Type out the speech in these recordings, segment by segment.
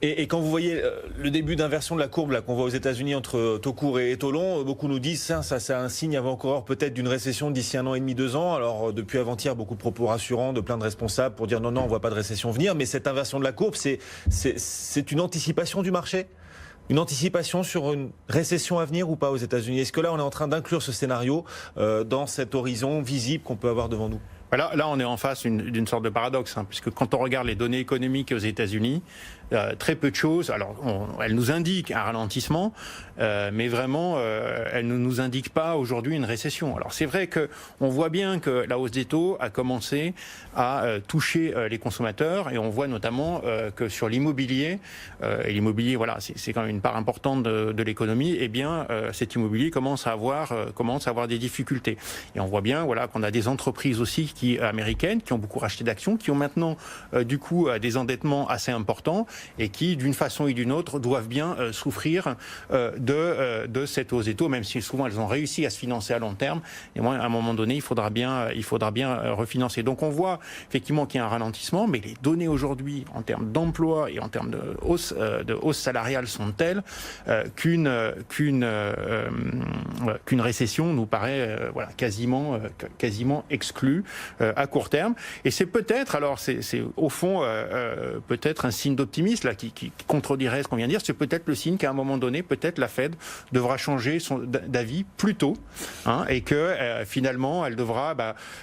Et quand vous voyez le début d'inversion de la courbe qu'on voit aux États-Unis entre taux court et taux long, beaucoup nous disent ça c'est un signe avant-coureur peut-être d'une récession d'ici 1 an et demi, 2 ans. Alors depuis avant-hier, beaucoup de propos rassurants de plein de responsables pour dire non, on ne voit pas de récession venir. Mais cette inversion de la courbe, c'est une anticipation du marché? Une anticipation sur une récession à venir ou pas aux États-Unis? Est-ce que là, on est en train d'inclure ce scénario dans cet horizon visible qu'on peut avoir devant nous? Là, on est en face d'une sorte de paradoxe, puisque quand on regarde les données économiques aux États-Unis, très peu de choses. Alors, elles nous indiquent un ralentissement, mais vraiment, elles ne nous indiquent pas aujourd'hui une récession. Alors, c'est vrai qu'on voit bien que la hausse des taux a commencé à toucher les consommateurs, et on voit notamment que sur l'immobilier, et l'immobilier, voilà, c'est quand même une part importante de l'économie, et bien, cet immobilier commence à avoir des difficultés. Et on voit bien, voilà, qu'on a des entreprises aussi américaines qui ont beaucoup racheté d'actions, qui ont maintenant, du coup, des endettements assez importants, et qui, d'une façon ou d'une autre, doivent bien souffrir de cette hausse des taux, même si souvent elles ont réussi à se financer à long terme. Et moi, à un moment donné, il faudra bien refinancer. Donc on voit effectivement qu'il y a un ralentissement, mais les données aujourd'hui, en termes d'emploi et en termes de hausse salariale, sont telles qu'une récession nous paraît quasiment exclue à court terme. Et c'est peut-être, alors c'est au fond peut-être un signe d'optimisme là qui contredirait ce qu'on vient de dire. C'est peut-être le signe qu'à un moment donné, peut-être la Fed devra changer d'avis plus tôt, et que finalement elle devra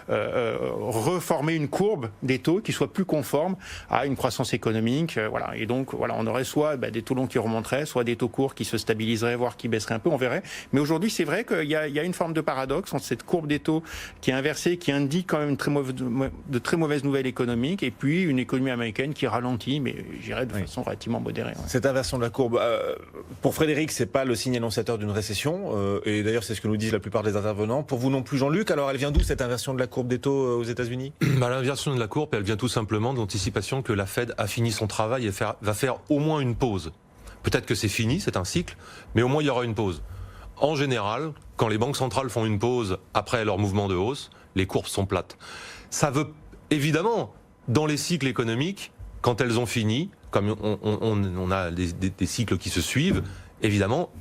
reformer une courbe des taux qui soit plus conforme à une croissance économique. Voilà. Et donc voilà, on aurait soit des taux longs qui remonteraient, soit des taux courts qui se stabiliseraient, voire qui baisseraient un peu. On verrait. Mais aujourd'hui, c'est vrai qu'il y a une forme de paradoxe entre cette courbe des taux qui est inversée, qui indique quand même de très mauvaises nouvelles économiques, et puis une économie américaine qui ralentit, mais j'irais de façon relativement modérée. Ouais. Cette inversion de la courbe, pour Frédéric, c'est pas le signe annonciateur d'une récession, et d'ailleurs c'est ce que nous disent la plupart des intervenants. Pour vous non plus, Jean-Luc, alors elle vient d'où cette inversion de la courbe des taux aux États-Unis? L'inversion de la courbe, elle vient tout simplement de l'anticipation que la Fed a fini son travail et va faire au moins une pause. Peut-être que c'est fini, c'est un cycle, mais au moins il y aura une pause. En général, quand les banques centrales font une pause après leur mouvement de hausse, les courbes sont plates. Ça veut évidemment, dans les cycles économiques, quand elles ont fini, comme on a des cycles qui se suivent, évidemment,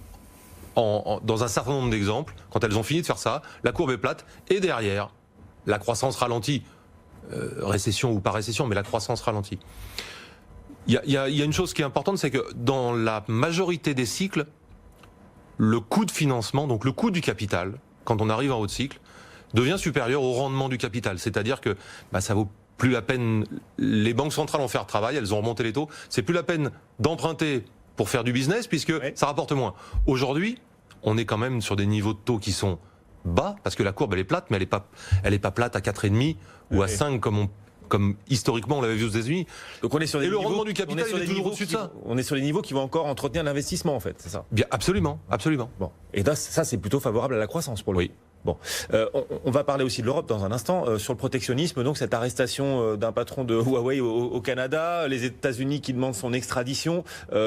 dans un certain nombre d'exemples, quand elles ont fini de faire ça, la courbe est plate, et derrière, la croissance ralentit. Récession ou pas récession, mais la croissance ralentit. Il y a une chose qui est importante, c'est que dans la majorité des cycles, le coût de financement, donc le coût du capital, quand on arrive en haut de cycle, devient supérieur au rendement du capital. C'est-à-dire que ça vaut plus la peine, les banques centrales ont fait leur travail, elles ont remonté les taux, c'est plus la peine d'emprunter pour faire du business, puisque ça rapporte moins. Aujourd'hui, on est quand même sur des niveaux de taux qui sont bas, parce que la courbe elle est plate, mais elle est pas plate à 4,5 ou à 5 comme historiquement on l'avait vu aux États-Unis. Donc on est sur des et niveaux, le rendement du capital est toujours au-dessus de ça. On est sur les niveaux qui vont encore entretenir l'investissement en fait, c'est ça? Bien, absolument, absolument. Bon, et là, ça c'est plutôt favorable à la croissance pour le coup. Bon, on va parler aussi de l'Europe dans un instant, sur le protectionnisme, donc cette arrestation d'un patron de Huawei au Canada, les États-Unis qui demandent son extradition,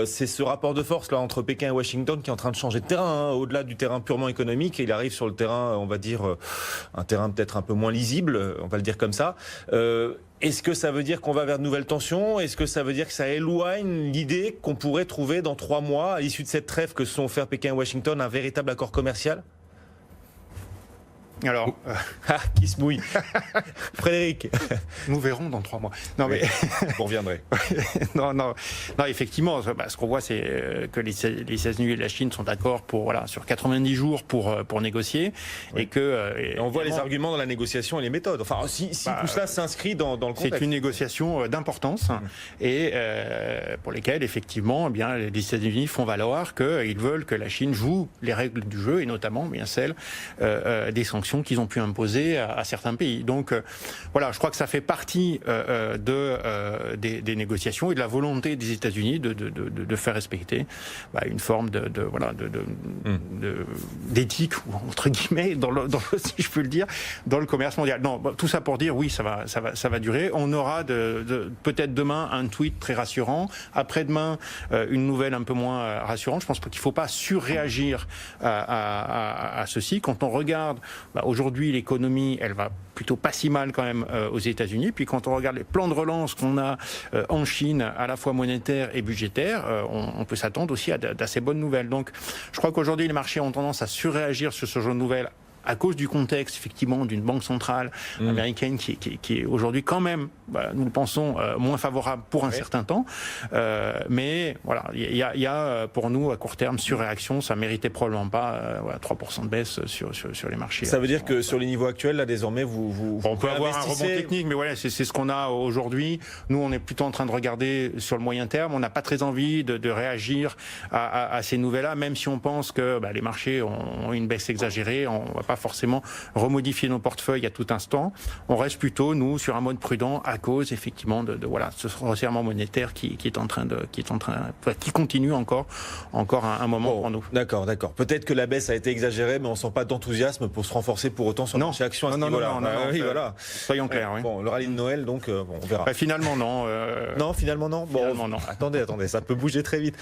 c'est ce rapport de force là entre Pékin et Washington qui est en train de changer de terrain, au-delà du terrain purement économique, et il arrive sur le terrain, on va dire, un terrain peut-être un peu moins lisible, on va le dire comme ça. Est-ce que ça veut dire qu'on va vers de nouvelles tensions? Est-ce que ça veut dire que ça éloigne l'idée qu'on pourrait trouver dans 3 mois, à l'issue de cette trêve que se sont offerts Pékin et Washington, un véritable accord commercial? Alors, qui se mouille. Frédéric. Nous verrons dans 3 mois. Non, mais vous reviendrez. non, effectivement, ce qu'on voit, c'est que les États-Unis et la Chine sont d'accord sur 90 jours pour négocier, et que et on voit les arguments dans la négociation et les méthodes. Enfin, si tout cela s'inscrit dans le contexte. C'est une négociation d'importance et pour lesquelles effectivement, les États-Unis font valoir qu'ils veulent que la Chine joue les règles du jeu, et notamment bien celles des sanctions qu'ils ont pu imposer à certains pays. Donc je crois que ça fait partie des négociations et de la volonté des États-Unis de faire respecter une forme d'éthique, entre guillemets, si je peux le dire, dans le commerce mondial. Non, tout ça pour dire, oui, ça va durer. On aura peut-être demain un tweet très rassurant, après-demain une nouvelle un peu moins rassurante. Je pense qu'il ne faut pas surréagir à ceci. Quand on regarde aujourd'hui l'économie, elle va plutôt pas si mal quand même aux États-Unis. Puis quand on regarde les plans de relance qu'on a en Chine, à la fois monétaire et budgétaire, on peut s'attendre aussi à d'assez bonnes nouvelles. Donc je crois qu'aujourd'hui les marchés ont tendance à surréagir sur ce genre de nouvelles à cause du contexte, effectivement, d'une banque centrale américaine qui est aujourd'hui quand même, nous le pensons, moins favorable pour un certain temps. Mais voilà, il y a pour nous, à court terme, surréaction. Ça méritait probablement pas 3% de baisse sur les marchés. Ça veut dire que sur les niveaux actuels, là, désormais, on peut avoir un rebond technique, mais voilà, c'est ce qu'on a aujourd'hui. Nous, on est plutôt en train de regarder sur le moyen terme. On n'a pas très envie de réagir à ces nouvelles-là, même si on pense que les marchés ont une baisse exagérée. On va pas forcément remodifier nos portefeuilles à tout instant. On reste plutôt, nous, sur un mode prudent à cause, effectivement, de ce resserrement monétaire qui continue encore un moment pour nous. D'accord. Peut-être que la baisse a été exagérée, mais on sent pas d'enthousiasme pour se renforcer pour autant sur le marché action à ce niveau-là. Oui, voilà. Soyons clairs. Oui. Bon, le rallye de Noël, donc, on verra. Finalement, non. Non, finalement, non. Finalement, non. Attendez, ça peut bouger très vite.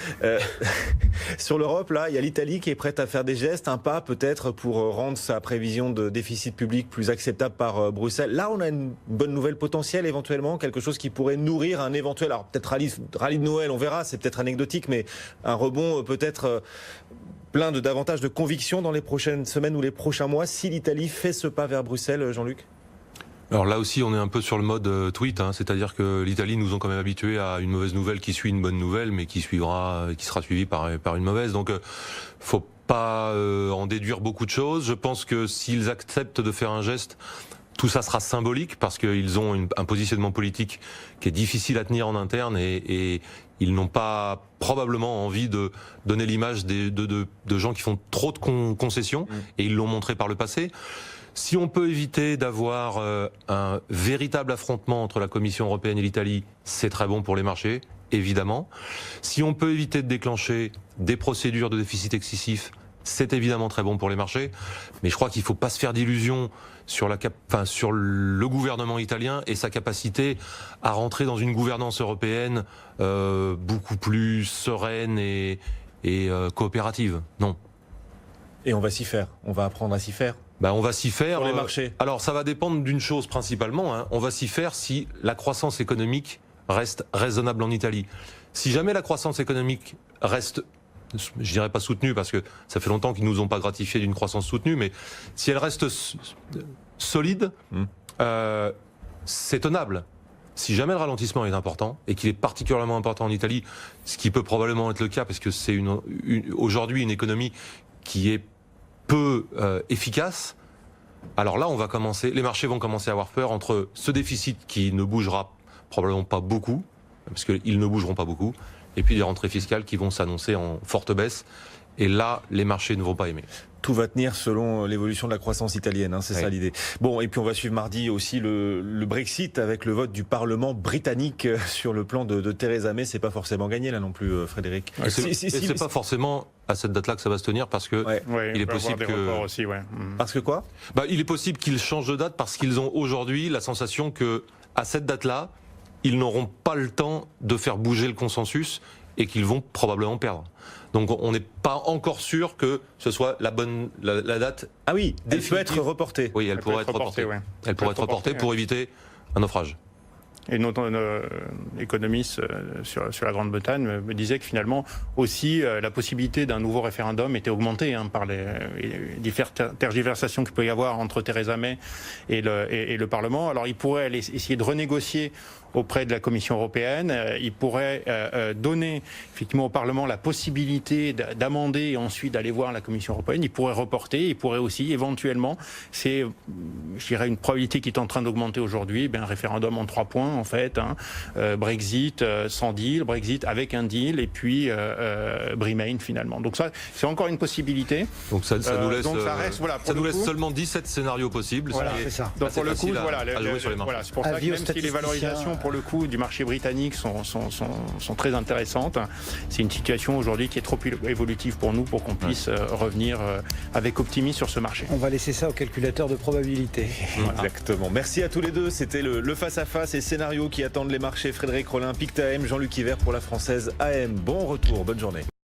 Sur l'Europe, là, il y a l'Italie qui est prête à faire des gestes, un pas peut-être pour rendre sa prévision de déficit public plus acceptable par Bruxelles. Là, on a une bonne nouvelle potentielle éventuellement, quelque chose qui pourrait nourrir un éventuel, alors peut-être rallye de Noël, on verra, c'est peut-être anecdotique, mais un rebond peut-être plein de davantage de conviction dans les prochaines semaines ou les prochains mois si l'Italie fait ce pas vers Bruxelles, Jean-Luc? Alors là aussi, on est un peu sur le mode tweet, c'est-à-dire que l'Italie nous ont quand même habitués à une mauvaise nouvelle qui suit une bonne nouvelle, mais qui sera suivie par une mauvaise. Donc, faut pas en déduire beaucoup de choses. Je pense que s'ils acceptent de faire un geste, tout ça sera symbolique parce qu'ils ont un positionnement politique qui est difficile à tenir en interne et ils n'ont pas probablement envie de donner l'image de gens qui font trop de concessions et ils l'ont montré par le passé. Si on peut éviter d'avoir un véritable affrontement entre la Commission européenne et l'Italie, c'est très bon pour les marchés, évidemment. Si on peut éviter de déclencher des procédures de déficit excessif, c'est évidemment très bon pour les marchés. Mais je crois qu'il ne faut pas se faire d'illusions sur le gouvernement italien et sa capacité à rentrer dans une gouvernance européenne beaucoup plus sereine et coopérative. Non. Et on va s'y faire. On va apprendre à s'y faire. On va s'y faire. Sur les marchés. Alors, ça va dépendre d'une chose principalement. On va s'y faire si la croissance économique reste raisonnable en Italie. Si jamais la croissance économique reste, je dirais pas soutenue, parce que ça fait longtemps qu'ils nous ont pas gratifié d'une croissance soutenue, mais si elle reste solide, c'est tenable. Si jamais le ralentissement est important, et qu'il est particulièrement important en Italie, ce qui peut probablement être le cas, parce que c'est aujourd'hui une économie qui est peu efficace, alors là, les marchés vont commencer à avoir peur entre ce déficit qui ne bougera probablement pas beaucoup, parce qu'ils ne bougeront pas beaucoup, et puis des rentrées fiscales qui vont s'annoncer en forte baisse. Et là, les marchés ne vont pas aimer. Tout va tenir selon l'évolution de la croissance italienne, c'est ça l'idée. Bon, et puis on va suivre mardi aussi le Brexit avec le vote du Parlement britannique sur le plan de Theresa May. C'est pas forcément gagné là non plus, Frédéric. C'est pas forcément à cette date-là que ça va se tenir parce que il est possible que aussi, parce que quoi il est possible qu'ils changent de date parce qu'ils ont aujourd'hui la sensation que à cette date-là, ils n'auront pas le temps de faire bouger le consensus et qu'ils vont probablement perdre. Donc on n'est pas encore sûr que ce soit la date. Ah oui, elle peut être reportée. Oui, elle pourrait être reportée. Elle pourrait être reportée pour éviter un naufrage. Et notre économiste sur la Grande-Bretagne me disait que finalement aussi la possibilité d'un nouveau référendum était augmentée par les différentes tergiversations qu'il peut y avoir entre Theresa May et le Parlement. Alors il pourrait essayer de renégocier auprès de la Commission européenne. Il pourrait donner effectivement au Parlement la possibilité d'amender et ensuite d'aller voir la Commission européenne. Il pourrait reporter. Il pourrait aussi éventuellement, c'est je dirais une probabilité qui est en train d'augmenter aujourd'hui, un référendum en 3 points en fait. Brexit sans deal, Brexit avec un deal et puis Remain finalement. Donc ça, c'est encore une possibilité. Donc ça nous laisse, donc ça reste, ça nous laisse seulement 17 scénarios possibles. Voilà, c'est ça. Donc pour le coup, c'est pour ça que même si les valorisations pour le coup du marché britannique sont très intéressantes, c'est une situation aujourd'hui qui est trop évolutive pour nous pour qu'on puisse revenir avec optimisme sur ce marché. On va laisser ça au calculateur de probabilité. Exactement. Merci à tous les deux. C'était le face-à-face et scénarios qui attendent les marchés. Frédéric Rollin, Pictet AM, Jean-Luc Yver pour la Française AM. Bon retour, bonne journée.